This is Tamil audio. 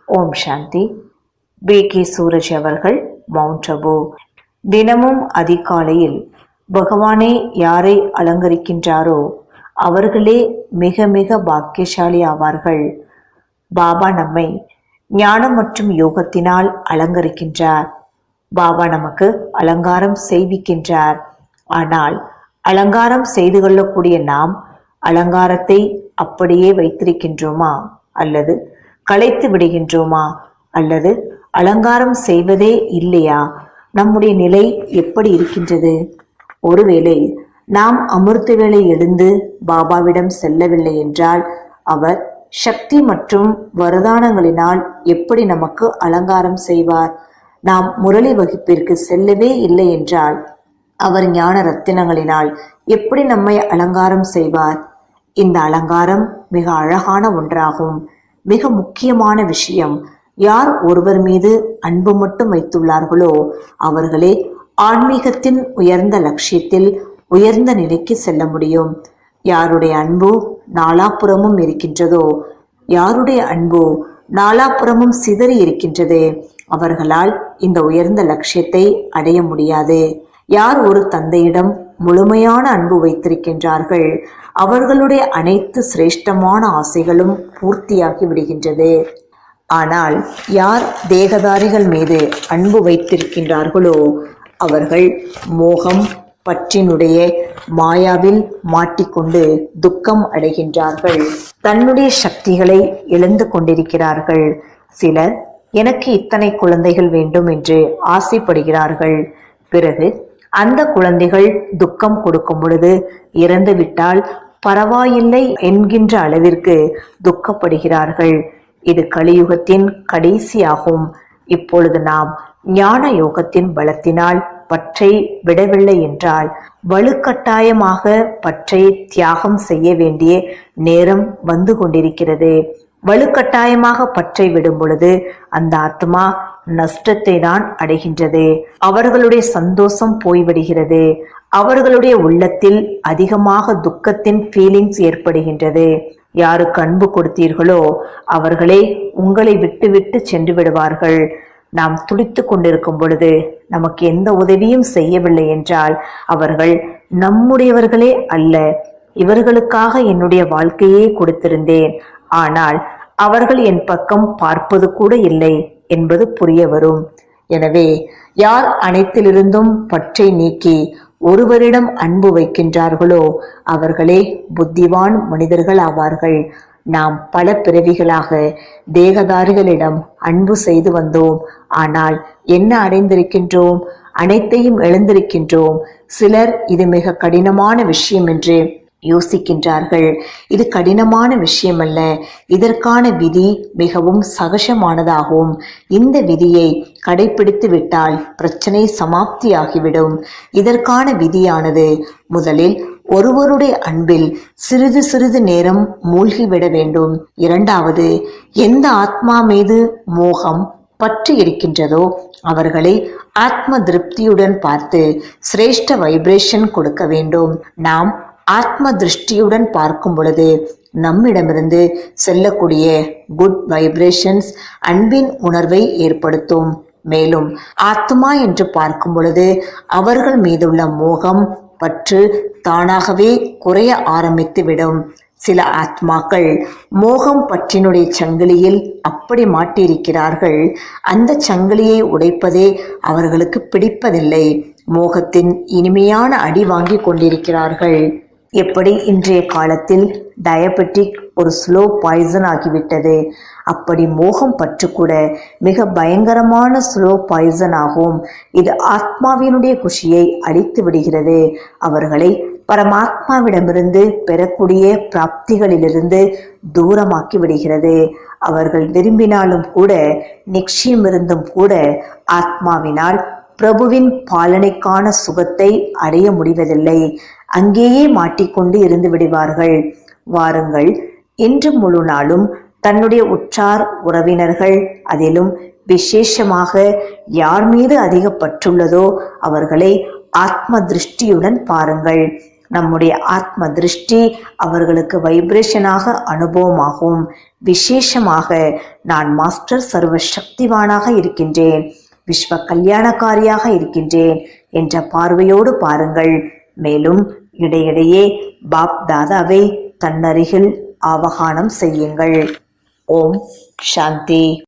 ஓம் சாந்தி. B.K. சூரஜ் அவர்கள், மவுண்ட் அபு. தினமும் அதிகாலையில் பகவானே யாரை அலங்கரிக்கின்றாரோ அவர்களே மிக மிக பாக்கியசாலி ஆவார்கள். பாபா நம்மை ஞானம் மற்றும் யோகத்தினால் அலங்கரிக்கின்றார். பாபா நமக்கு அலங்காரம் செய்விக்கின்றார். ஆனால் அலங்காரம் செய்து கொள்ளக்கூடிய நாம் அலங்காரத்தை அப்படியே வைத்திருக்கின்றோமா, அல்லது களைத்து விடுகின்றோமா, அல்லது அலங்காரம் செய்வதே இல்லையா? நம்முடைய நிலை எப்படி இருக்கின்றது? ஒருவேளை நாம் அமிர்த வேளை எழுந்து பாபாவிடம் செல்லவில்லை என்றால் அவர் சக்தி மற்றும் வரதானங்களினால் எப்படி நமக்கு அலங்காரம் செய்வார்? நாம் முரளி வகுப்பிற்கு செல்லவே இல்லை என்றால் அவர் ஞான ரத்தினங்களினால் எப்படி நம்மை அலங்காரம் செய்வார்? இந்த அலங்காரம் மிக அழகான ஒன்றாகும். மிக முக்கியமான விஷயம், யார் ஒருவர் மீது அன்பு மட்டும் வைத்துள்ளார்களோ அவர்களே ஆன்மீகத்தின் உயர்ந்த லட்சியத்தில் உயர்ந்த நிலைக்கு செல்ல முடியும். யாருடைய அன்பு நாலாபுறமும் இருக்கின்றதோ, யாருடைய அன்பு நாலாபுறமும் சிதறி இருக்கின்றது, அவர்களால் இந்த உயர்ந்த லட்சியத்தை அடைய முடியாது. யார் ஒரு தந்தையிடம் முழுமையான அன்பு வைத்திருக்கின்றார்கள் அவர்களுடைய அனைத்து சிரேஷ்டமான ஆசைகளும் பூர்த்தியாகி விடுகின்றது. ஆனால் யார் தேகதாரிகள் மீது அன்பு வைத்திருக்கின்றார்களோ அவர்கள் மோகம் பற்றினுடைய மாயாவில் மாட்டிக்கொண்டு துக்கம் அடைகின்றார்கள். தன்னுடைய சக்திகளை இழந்து கொண்டிருக்கிறார்கள். சிலர் எனக்கு இத்தனை குழந்தைகள் வேண்டும் என்று ஆசைப்படுகிறார்கள். பிறகு அந்த குழந்தைகள் துக்கம் கொடுக்கும் பொழுது இறந்து விட்டால் பரவாயில்லை என்கின்ற அளவிற்கு துக்கப்படுகிறார்கள். இது கலியுகத்தின் கடைசியாகும். இப்பொழுது நாம் ஞான யோகத்தின் பலத்தினால் பற்றை விடவில்லை என்றால் வலுக்கட்டாயமாக பற்றை தியாகம் செய்ய வேண்டிய நேரம் வந்து கொண்டிருக்கிறது. வலுக்கட்டாயமாக பற்றை விடும் பொழுது அந்த ஆத்மா நஷ்டத்தை தான் அடைகின்றது. அவர்களுடைய சந்தோஷம் போய்விடுகிறது. அவர்களுடைய உள்ளத்தில் அதிகமாக துக்கத்தின் ஃபீலிங்ஸ் ஏற்படுகின்றது. யாருக்கு அன்பு கொடுத்தீர்களோ அவர்களே உங்களை விட்டு விட்டு சென்று விடுவார்கள். நாம் துடித்து கொண்டிருக்கும் பொழுது நமக்கு எந்த உதவியும் செய்யவில்லை என்றால் அவர்கள் நம்முடையவர்களே அல்ல. இவர்களுக்காக என்னுடைய வாழ்க்கையே கொடுத்திருந்தேன், ஆனால் அவர்கள் என் பக்கம் பார்ப்பது கூட இல்லை என்பது புரிய வரும். எனவே யார் அனைத்திலிருந்தும் பற்றை நீக்கி ஒருவரிடம் அன்பு வைக்கின்றார்களோ அவர்களே புத்திவான் மனிதர்கள் ஆவார்கள். நாம் பல பிறவிகளாக தேகதாரிகளிடம் அன்பு செய்து வந்தோம். ஆனால் என்ன அடைந்திருக்கின்றோம்? அனைத்தையும் இழந்திருக்கின்றோம். சிலர் இது மிக கடினமான விஷயம் என்று யோசிக்கின்றார்கள். இது கடினமான விஷயம் அல்ல. இதற்கான விதி மிகவும் சகஜமானதாகும். இந்த விதியை கடைபிடித்து விட்டால் பிரச்சனை சமாப்தியாகிவிடும். இதற்கான விதியானது முதலில் ஒருவருடைய அன்பில் சிறிது சிறிது நேரம் மூழ்கிவிட வேண்டும். இரண்டாவது, எந்த ஆத்மா மீது மோகம் பற்று இருக்கின்றதோ அவர்களை ஆத்ம திருப்தியுடன் பார்த்து சிரேஷ்ட வைப்ரேஷன் கொடுக்க வேண்டும். நாம் ஆத்ம திருஷ்டியுடன் பார்க்கும் பொழுது நம்மிடமிருந்து செல்லக்கூடிய குட் வைப்ரேஷன்ஸ் அன்பின் உணர்வை ஏற்படுத்தும். மேலும் ஆத்மா என்று பார்க்கும் பொழுது அவர்கள் மீதுள்ள மோகம் பற்று தானாகவே குறைய ஆரம்பித்து விடும். சில ஆத்மாக்கள் மோகம் பற்றினுடைய சங்கிலியில் அப்படி மாட்டியிருக்கிறார்கள். அந்த சங்கிலியை உடைப்பதே அவர்களுக்கு பிடிப்பதில்லை. மோகத்தின் இனிமையான அடி வாங்கி கொண்டிருக்கிறார்கள். எப்படி இன்றைய காலத்தில் டயபெட்டிக் ஒரு ஸ்லோ பாய்சன் ஆகிவிட்டது, அப்படி மோகம் பற்று கூட மிக பயங்கரமான ஸ்லோ பாய்சன் ஆகும். இது ஆத்மாவினுடைய குஷியை அழித்து விடுகிறது. அவர்களை பரமாத்மாவிடமிருந்து பெறக்கூடிய பிராப்திகளிலிருந்து தூரமாக்கி விடுகிறது. அவர்கள் விரும்பினாலும் கூட நிச்சயமிருந்தும் கூட ஆத்மாவினால் பிரபுவின் பாலனைக்கான சுகத்தை அடைய முடிவதில்லை. அங்கேயே மாட்டிக்கொண்டு இருந்து விடுவார்கள். வாருங்கள், இன்று முழு நாளும் தன்னுடைய உற்றார் உறவினர்கள், அதிலும் விசேஷமாக யார் மீது அதிக பற்றுள்ளதோ அவர்களை ஆத்ம திருஷ்டியுடன் பாருங்கள். நம்முடைய ஆத்ம திருஷ்டி அவர்களுக்கு வைப்ரேஷனாக அனுபவமாகும். விசேஷமாக நான் மாஸ்டர் சர்வ சக்திவானாக இருக்கின்றேன், விஸ்வ கல்யாணக்காரியாக இருக்கின்றேன் என்ற பார்வையோடு பாருங்கள். மேலும் இடையிடையே பாப் தாதாவை தன்னருகில் ஆவகானம் செய்யுங்கள். ஓம் சாந்தி.